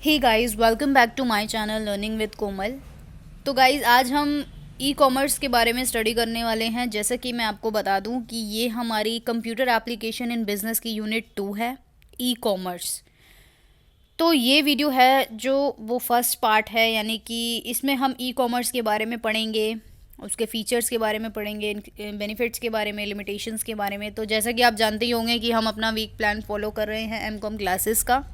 Hey guys, welcome back to my channel learning with Komal. तो guys, आज हम ई commerce के बारे में स्टडी करने वाले हैं। जैसा कि मैं आपको बता दूं कि ये हमारी कंप्यूटर एप्लीकेशन इन बिज़नेस की यूनिट 2 है, ई कॉमर्स। तो ये वीडियो है जो वो फर्स्ट पार्ट है, यानी कि इसमें हम ई कॉमर्स के बारे में पढ़ेंगे, उसके फीचर्स के बारे में पढ़ेंगे, बेनिफिट्स के बारे में, लिमिटेशंस के बारे में। तो जैसा कि आप जानते ही होंगे कि हम अपना वीक प्लान फॉलो कर रहे हैं एम.कॉम क्लासेस का।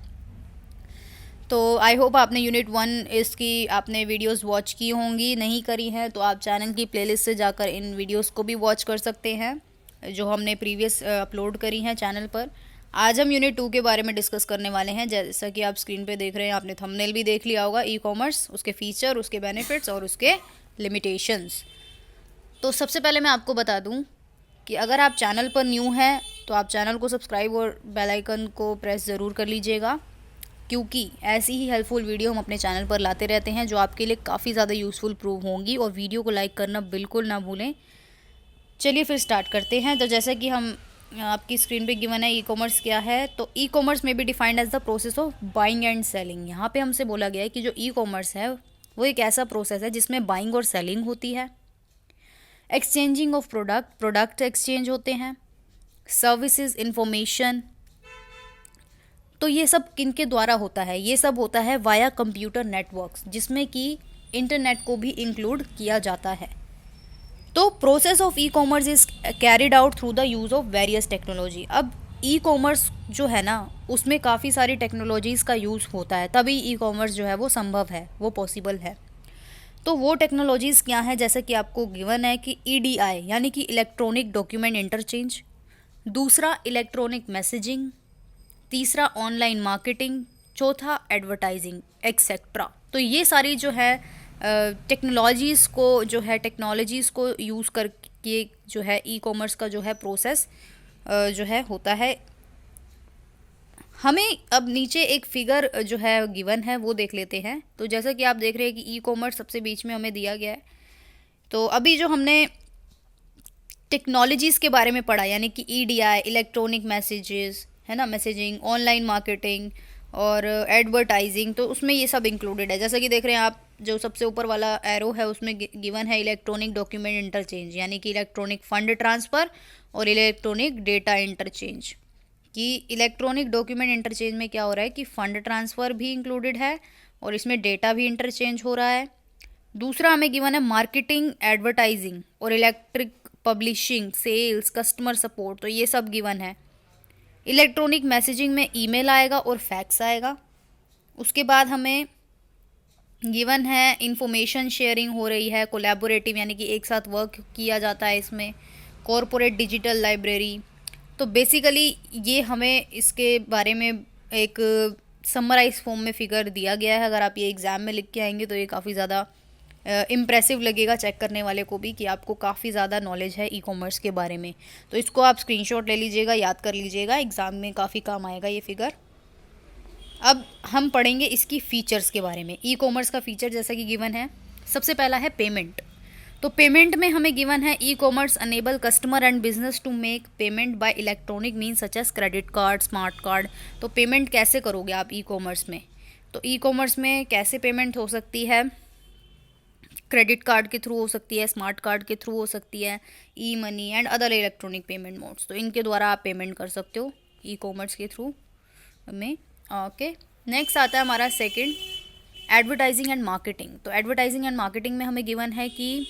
तो आई होप आपने यूनिट 1 इसकी आपने वीडियोस वॉच की होंगी। नहीं करी हैं तो आप चैनल की प्लेलिस्ट से जाकर इन वीडियोस को भी वॉच कर सकते हैं जो हमने प्रीवियस अपलोड करी हैं चैनल पर। आज हम यूनिट 2 के बारे में डिस्कस करने वाले हैं। जैसा कि आप स्क्रीन पे देख रहे हैं, आपने थंबनेल भी देख लिया होगा, ई कॉमर्स, उसके फीचर, उसके बेनिफिट्स और उसके लिमिटेशंस। तो सबसे पहले मैं आपको बता दूं कि अगर आप चैनल पर न्यू हैं तो आप चैनल को सब्सक्राइब और बेल आइकन को प्रेस ज़रूर कर लीजिएगा, क्योंकि ऐसी ही हेल्पफुल वीडियो हम अपने चैनल पर लाते रहते हैं जो आपके लिए काफ़ी ज़्यादा यूज़फुल प्रूव होंगी। और वीडियो को लाइक करना बिल्कुल ना भूलें। चलिए फिर स्टार्ट करते हैं। तो जैसा कि हम आपकी स्क्रीन पे गिवन है, ई कॉमर्स क्या है। तो ई कॉमर्स में भी defined as the process of buying and selling. यहाँ पे हमसे बोला गया है कि जो ई कॉमर्स है वो एक ऐसा प्रोसेस है जिसमें बाइंग और सेलिंग होती है, एक्सचेंजिंग ऑफ प्रोडक्ट एक्सचेंज होते हैं, सर्विसेज, इंफॉर्मेशन। तो ये सब किनके द्वारा होता है? ये सब होता है वाया कंप्यूटर नेटवर्क्स, जिसमें कि इंटरनेट को भी इंक्लूड किया जाता है। तो process of e commerce is carried out through the use of various technology. अब ई कॉमर्स जो है ना, उसमें काफ़ी सारी टेक्नोलॉजीज़ का यूज़ होता है, तभी ई कॉमर्स जो है वो संभव है, वो पॉसिबल है। तो वो टेक्नोलॉजीज़ क्या हैं? जैसे कि आपको गिवन है कि ईडीआई यानी कि इलेक्ट्रॉनिक डॉक्यूमेंट इंटरचेंज, दूसरा इलेक्ट्रॉनिक मैसेजिंग, तीसरा ऑनलाइन मार्केटिंग, चौथा एडवर्टाइजिंग, एक्सेट्रा। तो ये सारी जो है टेक्नोलॉजीज़ को यूज़ करके जो है ई कॉमर्स का जो है प्रोसेस जो है होता है। हमें अब नीचे एक फिगर जो है गिवन है वो देख लेते हैं। तो जैसा कि आप देख रहे हैं कि ई कॉमर्स सबसे बीच में हमें दिया गया है। तो अभी जो हमने टेक्नोलॉजीज़ के बारे में पढ़ा, यानी कि ईडीआई, इलेक्ट्रॉनिक मैसेजेस, है ना, मैसेजिंग, ऑनलाइन मार्केटिंग और एडवर्टाइजिंग, तो उसमें ये सब इंक्लूडेड है। जैसा कि देख रहे हैं आप, जो सबसे ऊपर वाला एरो है उसमें गिवन है इलेक्ट्रॉनिक डॉक्यूमेंट इंटरचेंज, यानी कि इलेक्ट्रॉनिक फंड ट्रांसफ़र और इलेक्ट्रॉनिक डेटा इंटरचेंज। कि इलेक्ट्रॉनिक डॉक्यूमेंट इंटरचेंज में क्या हो रहा है कि फ़ंड ट्रांसफ़र भी इंक्लूडेड है और इसमें डेटा भी इंटरचेंज हो रहा है। दूसरा हमें गिवन है मार्केटिंग, एडवर्टाइजिंग और electric publishing, sales, customer support, तो ये सब गिवन है। इलेक्ट्रॉनिक मैसेजिंग में ईमेल आएगा और फैक्स आएगा। उसके बाद हमें गिवन है इंफॉर्मेशन शेयरिंग हो रही है, कोलैबोरेटिव, यानी कि एक साथ वर्क किया जाता है इसमें, कॉरपोरेट डिजिटल लाइब्रेरी। तो बेसिकली ये हमें इसके बारे में एक समराइज फॉर्म में फिगर दिया गया है। अगर आप ये एग्ज़ाम में लिख के आएंगे तो ये काफ़ी ज़्यादा इम्प्रेसिव लगेगा चेक करने वाले को भी, कि आपको काफ़ी ज़्यादा नॉलेज है ई कॉमर्स के बारे में। तो इसको आप स्क्रीनशॉट ले लीजिएगा, याद कर लीजिएगा, एग्ज़ाम में काफ़ी काम आएगा ये फिगर। अब हम पढ़ेंगे इसकी फ़ीचर्स के बारे में। ई कॉमर्स का फ़ीचर जैसा कि गिवन है, सबसे पहला है पेमेंट। तो पेमेंट में हमें गिवन है e commerce enable customer and business to make payment by electronic mean such as credit card, smart card. तो पेमेंट कैसे करोगे आप ई कॉमर्स में? तो ई कॉमर्स में कैसे पेमेंट हो सकती है? क्रेडिट कार्ड के थ्रू हो सकती है, स्मार्ट कार्ड के थ्रू हो सकती है, e money and other electronic payment modes. तो इनके द्वारा आप पेमेंट कर सकते हो ई कॉमर्स के थ्रू में। ओके, नेक्स्ट आता है हमारा सेकंड, एडवर्टाइजिंग एंड मार्केटिंग। तो एडवर्टाइजिंग एंड मार्केटिंग में हमें गिवन है कि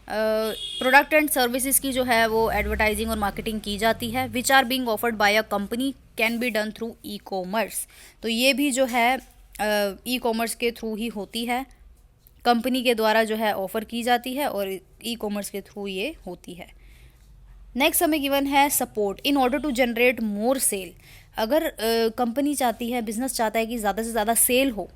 प्रोडक्ट एंड सर्विसेज की जो है वो एडवर्टाइजिंग और मार्केटिंग की जाती है, which are being offered by a company can be done through e commerce. तो ये भी जो है ई कॉमर्स के थ्रू ही होती है, कंपनी के द्वारा जो है ऑफ़र की जाती है और ई कॉमर्स के थ्रू ये होती है। नेक्स्ट हमें गिवन है support in order to generate more sale. अगर कंपनी चाहती है, बिजनेस चाहता है कि ज़्यादा से ज़्यादा सेल हो,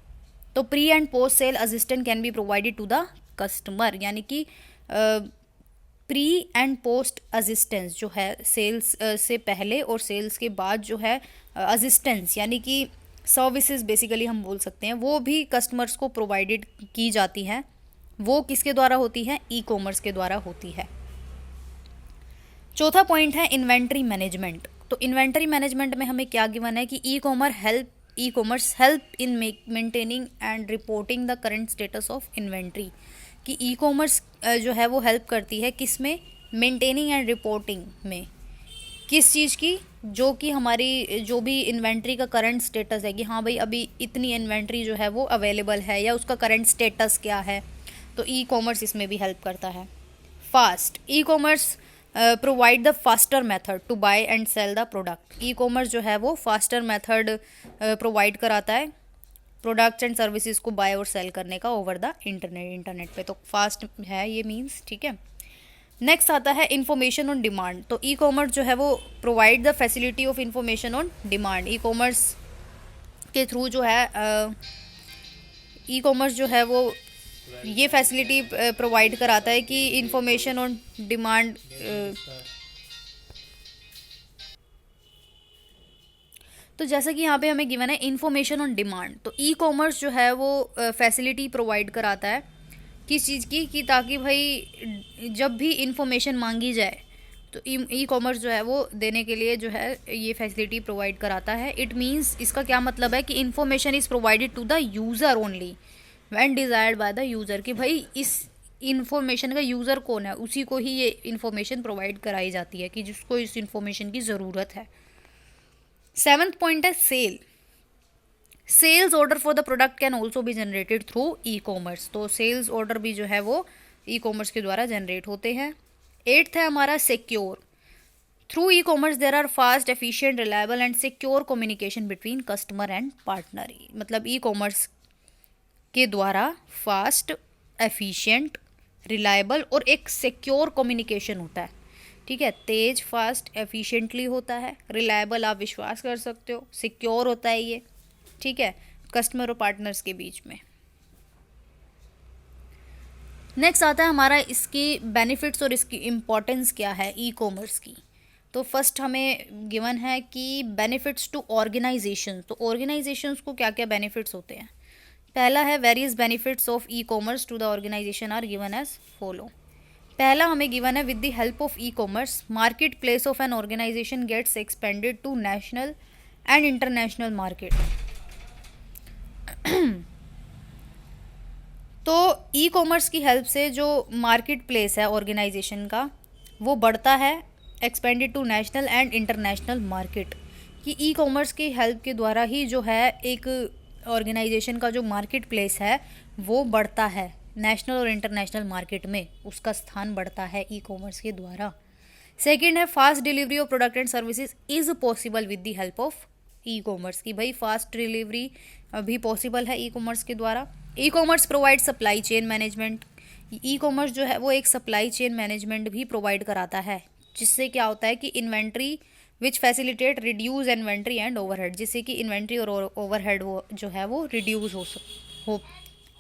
तो pre and post sale assistant can be provided to the customer. यानी कि प्री एंड पोस्ट असिस्टेंस जो है, सेल्स से पहले और सेल्स के बाद जो है असिस्टेंस, यानी कि सर्विसेज बेसिकली हम बोल सकते हैं, वो भी कस्टमर्स को प्रोवाइडेड की जाती हैं। वो किसके द्वारा होती है? ई कॉमर्स के द्वारा होती है। चौथा पॉइंट है इन्वेंट्री मैनेजमेंट। तो इन्वेंट्री मैनेजमेंट में हमें क्या गिवन है कि e commerce help e commerce help in maintaining and reporting the current status of inventory, कि ई कॉमर्स जो है वो हेल्प करती है किस में, मेंटेनिंग एंड रिपोर्टिंग में, किस चीज़ की, जो कि हमारी जो भी इन्वेंट्री का करंट स्टेटस है कि हाँ भाई अभी इतनी इन्वेंट्री जो है वो अवेलेबल है या उसका करंट स्टेटस क्या है, तो ई कॉमर्स इसमें भी हेल्प करता है। Fast, e commerce provide the faster method to buy and sell the product, e commerce जो है वो फास्टर मेथड प्रोवाइड कराता है प्रोडक्ट्स एंड सर्विसेज को बाय और सेल करने का ओवर द इंटरनेट पे, तो फास्ट है ये मीन्स, ठीक है। नेक्स्ट आता है इंफॉर्मेशन ऑन डिमांड, तो ई कॉमर्स जो है वो provide the facility of information on demand, E commerce के थ्रू जो है ई कॉमर्स जो है वो ये फैसिलिटी प्रोवाइड कराता है कि इंफॉर्मेशन ऑन डिमांड, तो जैसा कि यहाँ पे हमें गिवन है इंफॉर्मेशन ऑन डिमांड, तो ई कॉमर्स जो है वो फैसिलिटी प्रोवाइड कराता है किस चीज़ की, कि ताकि भाई जब भी इंफॉर्मेशन मांगी जाए तो ई कॉमर्स जो है वो देने के लिए जो है ये फैसिलिटी प्रोवाइड कराता है। इट मीन्स, इसका क्या मतलब है कि information is provided to the user only when desired by the user, कि भाई इस इंफॉर्मेशन का यूज़र कौन है उसी को ही ये इंफॉर्मेशन प्रोवाइड कराई जाती है कि जिसको इस इंफॉर्मेशन की ज़रूरत है। 7th पॉइंट है sale, sales order for the product can also be generated through e commerce, तो सेल्स ऑर्डर भी जो है वो ई कॉमर्स के द्वारा जनरेट होते हैं। 8th है हमारा secure, through e commerce there are fast efficient reliable and secure communication between customer and partner, मतलब ई कॉमर्स के द्वारा फास्ट एफिशिएंट रिलायबल और एक सिक्योर कम्युनिकेशन होता है, ठीक है। तेज, फास्ट, एफिशिएंटली होता है, रिलायबल आप विश्वास कर सकते हो, सिक्योर होता है ये, ठीक है, कस्टमर और पार्टनर्स के बीच में। नेक्स्ट आता है हमारा इसकी बेनिफिट्स और इसकी इम्पोर्टेंस क्या है ई कॉमर्स की, तो फर्स्ट हमें गिवन है कि बेनिफिट्स टू ऑर्गेनाइजेशन, तो ऑर्गेनाइजेशंस को क्या क्या बेनिफिट्स होते हैं। पहला है various benefits of e commerce to the organisation are given as follow. पहला हमें गिवन है with the help of e commerce market place of an organisation gets expanded to national and international market, तो e commerce की help से जो market place है organisation का वो बढ़ता है, expanded to national and international market, कि ई कॉमर्स की हेल्प के द्वारा ही जो है एक ऑर्गेनाइजेशन का जो मार्केट प्लेस है वो बढ़ता है, नेशनल और इंटरनेशनल मार्केट में उसका स्थान बढ़ता है ई कॉमर्स के द्वारा। सेकेंड है fast delivery of product and services is possible with the help of e commerce, की भाई फास्ट डिलीवरी भी पॉसिबल है ई कॉमर्स के द्वारा। ई commerce provide supply chain management, ई कॉमर्स जो है वो एक सप्लाई चेन मैनेजमेंट भी प्रोवाइड कराता है, जिससे क्या होता है कि inventory which facilitate reduce inventory and overhead, जिससे कि इन्वेंट्री और ओवरहेड वो जो है वो रिड्यूस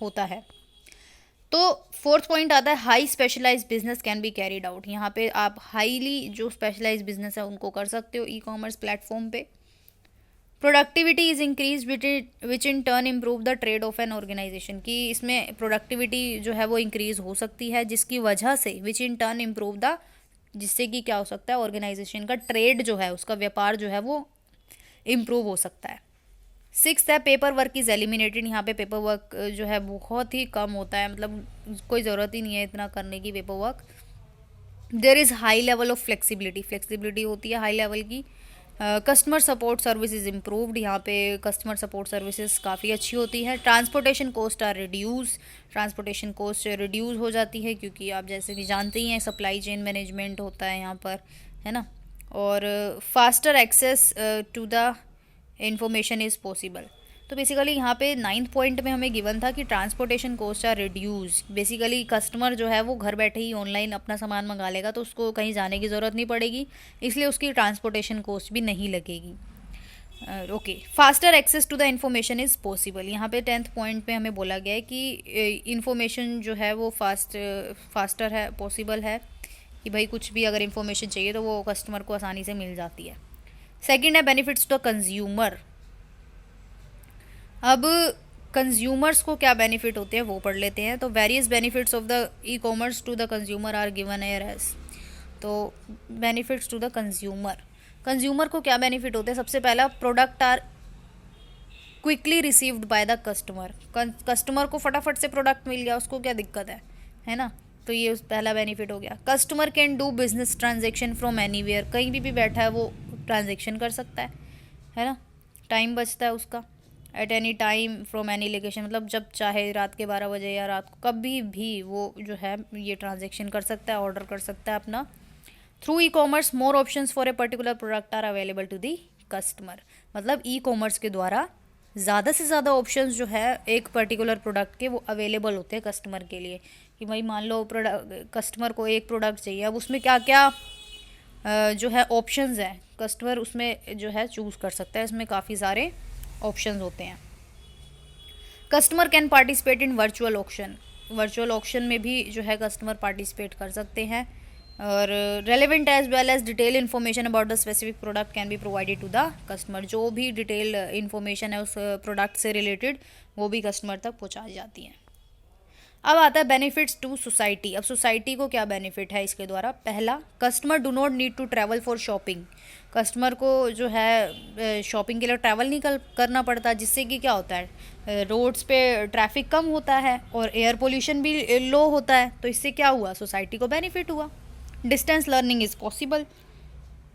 होता है। तो 4th पॉइंट आता है high specialised business can be carried out, यहाँ पे आप हाईली जो स्पेशलाइज्ड बिजनेस है उनको कर सकते हो ई कॉमर्स प्लेटफॉर्म पे। Productivity is increase which in turn improve the trade of an organisation, की इसमें प्रोडक्टिविटी जो है वो इंक्रीज हो सकती है जिसकी वजह से विच इन टर्न इम्प्रूव द, जिससे कि क्या हो सकता है ऑर्गेनाइजेशन का ट्रेड जो है उसका व्यापार जो है वो इम्प्रूव हो सकता है। 6th है पेपर वर्क इज़ एलिमिनेटेड, यहाँ पे पेपर वर्क जो है बहुत ही कम होता है, मतलब कोई ज़रूरत ही नहीं है इतना करने की paper work. There is high level of flexibility होती है हाई लेवल की। Customer support service is improved, यहाँ पे कस्टमर सपोर्ट सर्विसेज काफ़ी अच्छी होती है। Transportation cost are reduce, transportation cost reduce हो जाती है क्योंकि आप जैसे कि जानते ही हैं सप्लाई चेन मैनेजमेंट होता है यहाँ पर, है ना। और faster access to the information is possible, तो बेसिकली यहाँ पे 9th पॉइंट में हमें गिवन था कि transportation cost are reduce, basically customer जो है वो घर बैठे ही ऑनलाइन अपना सामान मंगा लेगा तो उसको कहीं जाने की ज़रूरत नहीं पड़ेगी, इसलिए उसकी ट्रांसपोर्टेशन कॉस्ट भी नहीं लगेगी। Okay, faster access to the information is possible, यहाँ पे 10th पॉइंट पे हमें बोला गया है कि इंफॉर्मेशन जो है वो फास्टर है, पॉसिबल है, कि भाई कुछ भी अगर इंफॉर्मेशन चाहिए तो वो कस्टमर को आसानी से मिल जाती है। सेकेंड है बेनिफिट्स टू द कंज्यूमर, अब कंज्यूमर्स को क्या बेनिफिट होते हैं वो पढ़ लेते हैं। तो various benefits of the e commerce to the consumer are given here as, तो benefits to the consumer, consumer को क्या बेनिफिट होते हैं। सबसे पहला product are quickly received by the customer, customer को फटाफट से प्रोडक्ट मिल गया, उसको क्या दिक्कत है ना। तो ये उस पहला बेनिफिट हो गया। Customer can do business transaction from anywhere, कहीं भी बैठा है वो ट्रांजेक्शन कर सकता है ना। टाइम बचता है उसका। At any time from any location, मतलब जब चाहे रात के 12 बजे या रात को कभी भी वो जो है ये ट्रांजेक्शन कर सकता है, ऑर्डर कर सकता है अपना। Through e commerce more options for a particular product are available to the customer, मतलब ई कॉमर्स के द्वारा ज़्यादा से ज़्यादा ऑप्शंस जो है एक पर्टिकुलर प्रोडक्ट के वो अवेलेबल होते हैं कस्टमर के लिए। कि भाई मान लो प्रोडक्ट, कस्टमर को एक प्रोडक्ट चाहिए, अब उसमें क्या क्या जो है ऑप्शंस हैं, कस्टमर उसमें जो है चूज़ कर सकता है। इसमें काफ़ी सारे ऑप्शंस होते हैं। Customer can participate in virtual auction, virtual auction में भी जो है कस्टमर पार्टिसिपेट कर सकते हैं। और relevant as well as detail information about the specific product can be provided to the customer, जो भी डिटेल इन्फॉर्मेशन है उस प्रोडक्ट से रिलेटेड वो भी कस्टमर तक पहुंचाई जाती है। अब आता है बेनिफिट्स टू सोसाइटी। अब सोसाइटी को क्या बेनिफिट है इसके द्वारा। पहला, customer do not need to travel for shopping, customer को जो है शॉपिंग के लिए ट्रैवल नहीं करना पड़ता, जिससे कि क्या होता है रोड्स पे ट्रैफिक कम होता है और एयर पोल्यूशन भी लो होता है। तो इससे क्या हुआ, सोसाइटी को बेनिफिट हुआ। Distance learning is possible,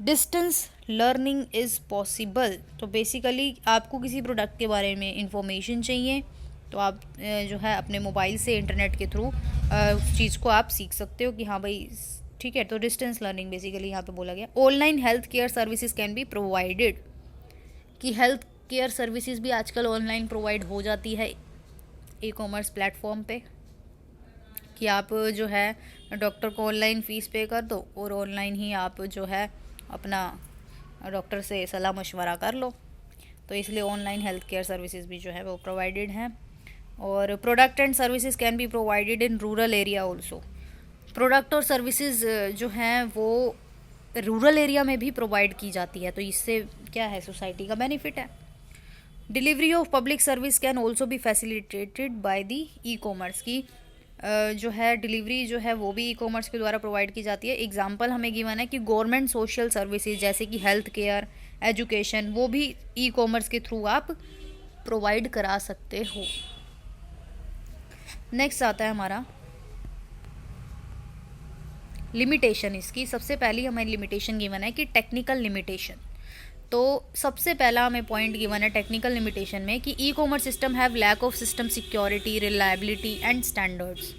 distance learning is possible, तो बेसिकली आपको किसी प्रोडक्ट के बारे में इंफॉर्मेशन चाहिए तो आप जो है अपने मोबाइल से इंटरनेट के थ्रू उस चीज़ को आप सीख सकते हो कि हाँ भाई ठीक है। तो डिस्टेंस लर्निंग बेसिकली यहाँ पे बोला गया। Online health care services can be provided, कि हेल्थ केयर सर्विसेज भी आजकल ऑनलाइन प्रोवाइड हो जाती है ई कॉमर्स प्लेटफॉर्म पे, कि आप जो है डॉक्टर को ऑनलाइन फ़ीस पे कर दो और ऑनलाइन ही आप जो है अपना डॉक्टर से सलाह मशवरा कर लो। तो इसलिए ऑनलाइन हेल्थ केयर सर्विसेज भी जो है वो प्रोवाइडेड हैं। और product and services can be provided in rural area also, product और सर्विसेज जो हैं वो रूरल एरिया में भी प्रोवाइड की जाती है। तो इससे क्या है, सोसाइटी का बेनिफिट है। Delivery of public service can also B facilitated by the e commerce, की जो है डिलीवरी जो है वो भी ई कॉमर्स के द्वारा प्रोवाइड की जाती है। एग्जांपल हमें गिवन है कि गवर्नमेंट सोशल सर्विसेज जैसे कि हेल्थ केयर, एजुकेशन, वो भी ई कॉमर्स के थ्रू आप प्रोवाइड करा सकते हो। नेक्स्ट आता है हमारा लिमिटेशन। इसकी सबसे पहली हमारी लिमिटेशन गिवन है कि टेक्निकल लिमिटेशन। तो सबसे पहला हमें पॉइंट गिवन है टेक्निकल लिमिटेशन में कि e commerce system have lack of system security, reliability and standards,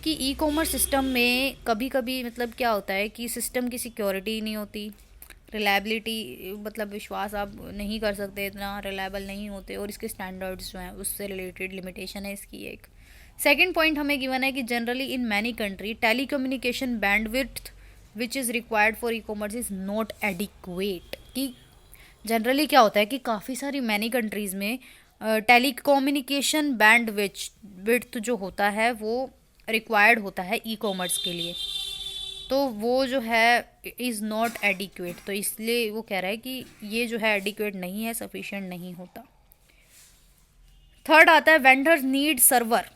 कि ई कॉमर्स सिस्टम में कभी कभी मतलब क्या होता है कि सिस्टम की सिक्योरिटी ही नहीं होती, रिलायबिलिटी मतलब विश्वास आप नहीं कर सकते, इतना रिलायबल नहीं होते, और इसके स्टैंडर्ड्स जो हैं उससे रिलेटेड लिमिटेशन है इसकी एक। सेकेंड पॉइंट हमें गिवन है कि generally in many country telecommunication bandwidth which is required for e commerce is not adequate, कि जनरली क्या होता है कि काफ़ी सारी मैनी कंट्रीज़ में टेली कम्युनिकेशन बैंडविड्थ जो होता है वो रिक्वायर्ड होता है ई कॉमर्स के लिए, तो वो जो है इज़ नॉट एडिक्वेट। तो इसलिए वो कह रहा है कि ये जो है एडिक्वेट नहीं है, सफिशिएंट नहीं होता। थर्ड आता है वेंडर्स नीड सर्वर,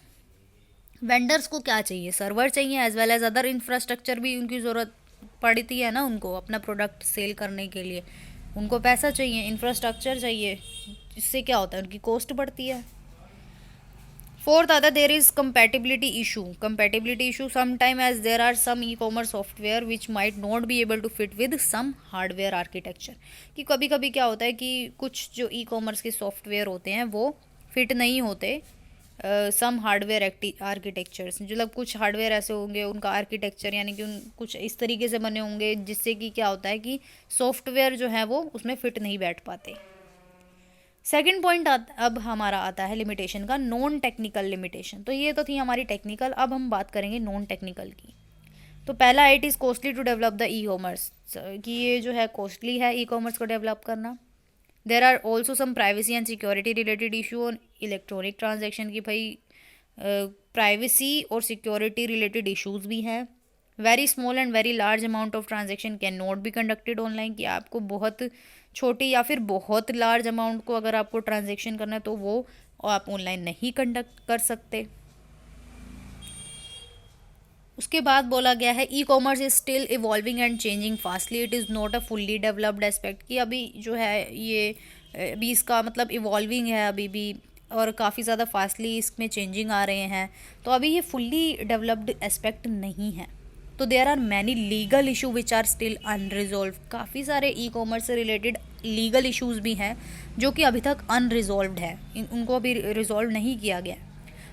वेंडर्स को क्या चाहिए, सर्वर चाहिए, as well as other infrastructure भी उनकी ज़रूरत पड़ती है ना, उनको अपना प्रोडक्ट सेल करने के लिए उनको पैसा चाहिए, इंफ्रास्ट्रक्चर चाहिए, इससे क्या होता है उनकी कॉस्ट बढ़ती है। फोर्थ आता है there is compatibility issue, compatibility issue sometime as there are some e commerce software which might not be able to fit with some hardware architecture, कि कभी कभी क्या होता है कि कुछ जो ई कॉमर्स के सॉफ्टवेयर होते हैं वो फिट नहीं होते सम हार्डवेयर आर्किटेक्चर्स, मतलब कुछ हार्डवेयर ऐसे होंगे उनका आर्किटेक्चर यानी कि उन कुछ इस तरीके से बने होंगे जिससे कि क्या होता है कि सॉफ्टवेयर जो है वो उसमें फिट नहीं बैठ पाते। सेकंड पॉइंट अब हमारा आता है लिमिटेशन का, नॉन टेक्निकल लिमिटेशन। तो ये तो थी हमारी टेक्निकल, अब हम बात करेंगे नॉन टेक्निकल की। तो पहला, it is costly to develop the e commerce, कि ये जो है कॉस्टली है ई कॉमर्स को डेवलप करना। There are also some privacy and security related issue on electronic transaction, की भाई प्राइवेसी और सिक्योरिटी रिलेटेड इशूज़ भी हैं। Very small and very large amount of transaction can not be conducted online, कि आपको बहुत छोटी या फिर बहुत लार्ज अमाउंट को अगर आपको ट्रांजेक्शन करना है तो वो आप ऑनलाइन नहीं कंडक्ट कर सकते। उसके बाद बोला गया है e commerce is still evolving and changing fastly, it is not a fully developed aspect, कि अभी जो है ये अभी इसका मतलब इवॉल्विंग है अभी भी, और काफ़ी ज़्यादा फास्टली इसमें चेंजिंग आ रहे हैं, तो अभी ये फुल्ली डेवलप्ड एस्पेक्ट नहीं है। तो there are many legal issue which are still unresolved, काफ़ी सारे ई कॉमर्स से रिलेटेड लीगल इश्यूज भी हैं जो कि अभी तक अनरिजॉल्व्ड है, उनको अभी रिजॉल्व नहीं किया गया।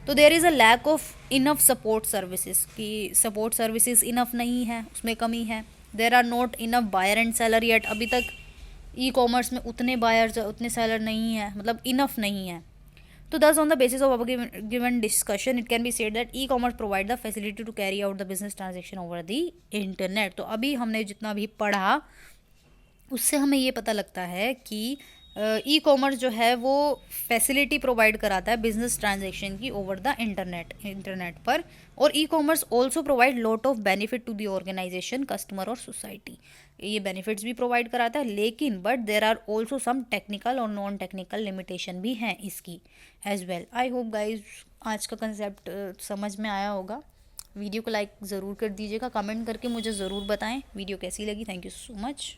तो there is a lack of enough support services, कि सपोर्ट सर्विसेज इनफ नहीं है, उसमें कमी है। There are not enough buyer and seller yet, अभी तक ई कॉमर्स में उतने बायर्स उतने सेलर नहीं है, मतलब इनफ नहीं है। तो thus on the basis of our given discussion it can be said that e-commerce provide the facility to carry out the business transaction over the internet। तो अभी हमने जितना भी पढ़ा उससे हमें ये पता लगता है कि ई कॉमर्स जो है वो फैसिलिटी प्रोवाइड कराता है बिजनेस ट्रांजैक्शन की ओवर द इंटरनेट पर। और e commerce also provide lot of benefit to the organisation, customer और सोसाइटी। ये बेनिफिट्स भी प्रोवाइड कराता है, लेकिन but there are also some technical और नॉन टेक्निकल लिमिटेशन भी हैं इसकी as well. I hope guys आज का कंसेप्ट समझ में आया होगा। वीडियो को लाइक ज़रूर कर दीजिएगा, कमेंट करके मुझे ज़रूर बताएं वीडियो कैसी लगी। Thank you so much.